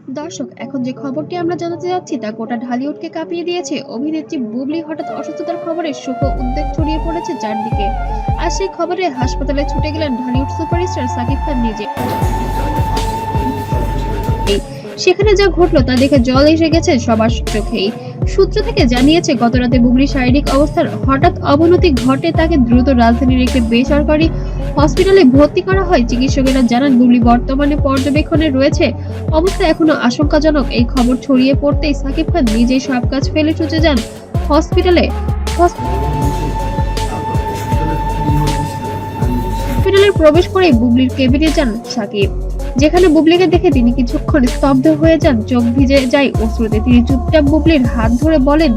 দর্শক, এখন যে খবরটি আমরা জানাতে যাচ্ছি তা গোটা ঢালিউডকে কাঁপিয়ে দিয়েছে। অভিনেত্রী বুবলি হঠাৎ অসুস্থতার খবরে শোক ও উদ্বেগ ছড়িয়ে পড়েছে চারদিকে। আর সেই খবরে হাসপাতালে ছুটে গেলেন ঢালিউড সুপারস্টার সাকিব খান নিজে। সেখানে যা ঘটলো তা দেখে জল এসে গেছে সবার চোখেই। সূত্র থেকে জানিয়েছে, গতরাতে বুবলির শারীরিক অবস্থার হঠাৎ অবনতি ঘটে, তাকে দ্রুত রাজধানীর একটি বেসরকারি হসপিটালে ভর্তি করা হয়। চিকিৎসকেরা জানান, বুবলি বর্তমানে পর্যবেক্ষণে রয়েছে, অবস্থা এখনো আশঙ্কাজনক। এই খবর ছড়িয়ে পড়তেই সাকিব খান নিজেই সব কাজ ফেলে ছুটে যান হসপিটালে। হসপিটালে প্রবেশ করেই বুবলির কেবিনে যান সাকিব, যেখানে বুবলিকে দেখে তিনি কিছুক্ষণ স্তব্ধ হয়ে যান, চোখ ভিজে যায় অশ্রুতে। তিনি চুপচাপ বুবলির হাত ধরে বলেন,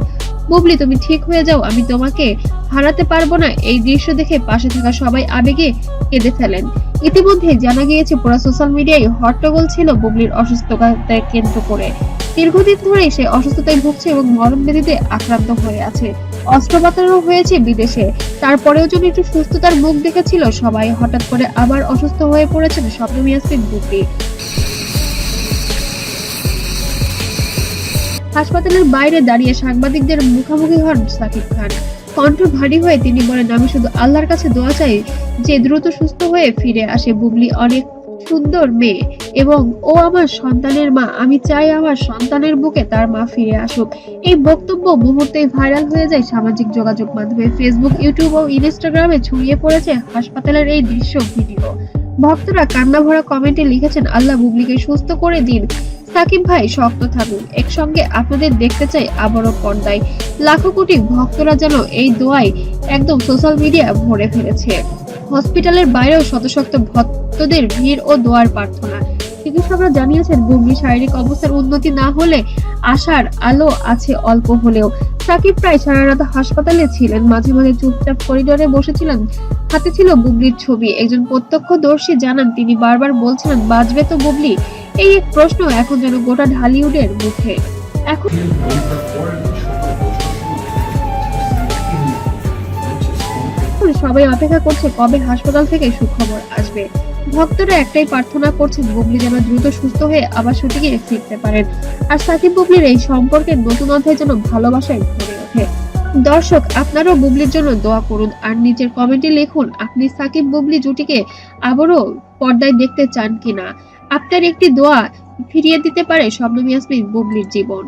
বুবলি তুমি ঠিক হয়ে যাও, আমি তোমাকে হারাতে পারবো না। এই দৃশ্য দেখে পাশে থাকা সবাই আবেগে কেঁদে ফেলেন। ইতিমধ্যে জানা গিয়েছে, পুরো সোশ্যাল মিডিয়ায় হট্টগোল ছিল বুবলির অসুস্থতাকে কেন্দ্র করে। দীর্ঘদিন ধরে সে অসুস্থতায় ভুগছে এবং মরণ ব্যাধিতে আক্রান্ত হয়ে আছে। অস্ত্রোপচারও হয়েছে বিদেশে। তারপরেও যেন একটু সুস্থতার মুখ দেখেছিল সবাই। হঠাৎ করে আবার অসুস্থ হয়ে পড়েছেন শবনম ইয়াসমিন বুবলি। হাসপাতালের বাইরে দাঁড়িয়ে সাংবাদিকদের মুখোমুখি হন সাকিব খান। কণ্ঠ ভারী হয়ে তিনি বলেন, আমি শুধু আল্লাহর কাছে দোয়া চাই যে দ্রুত সুস্থ হয়ে ফিরে আসে। বুবলি অনেক সুন্দর মেয়ে এবং ও আমার সন্তানের মা। আমি চাই আমার সন্তানের বুকে তার মা ফিরে আসুক। এই বক্তব্য মুহূর্তেই ভাইরাল হয়ে যায় সামাজিক যোগাযোগ মাধ্যমে। ফেসবুক, ইউটিউব ও ইনস্টাগ্রামে ছড়িয়ে পড়েছে হাসপাতালের এই দৃশ্য ভিডিও। ভক্তরা কান্না ভরা কমেন্টে লিখেছেন, আল্লাহ বুবলিকে সুস্থ করে দিন। সাকিব ভাই শক্ত থাকুন, একসঙ্গে আপনাদের দেখতে চাই আবারও পর্দায়। লাখো কোটি ভক্তরা যেন এই দোয়ায় একদম সোশ্যাল মিডিয়া ভরে ফেলেছে। হসপিটালের বাইরেও শত শত ভক্তদের ভিড় ও দোয়ার প্রার্থনা। চিকিৎসকরা জানিয়েছেন, বুবলির শারীরিক অবস্থার উন্নতি না হলে আশার আলো আছে অল্প হলেও। সাকিব প্রায় সারা রাত হাসপাতালে ছিলেন, মাঝে মাঝে চুপচাপ করিডোরে বসেছিলেন, হাতে ছিল বুবলির ছবি। একজন প্রত্যক্ষদর্শী জানান, তিনি বারবার বলছিলেন, বাঁচবে তো বুবলি? এই এক প্রশ্ন এখন যেন গোটা ঢালিউডের মুখে। এখন সবাই অপেক্ষা করছে কবে হাসপাতাল থেকে সুখবর আসবে। ভক্তরা একটাই প্রার্থনা করছেন, বুবলি যেন দ্রুত সুস্থ হয়ে আবার শুটিংয়ে ফিরতে পারেন। আর সাকিব বুবলির এই সম্পর্কের নতুন অধ্যায় যেন ভালোবাসায় ভরে ওঠে। দর্শক, আপনারাও বুবলির জন্য দোয়া করুন আর নিচের কমেন্টে লিখুন, আপনি সাকিব বুবলি জুটিকে আবারও পর্দায় দেখতে চান কিনা। আপনার একটি দোয়া ফিরিয়ে দিতে পারে শবনম ইয়াসমিন বুবলির জীবন।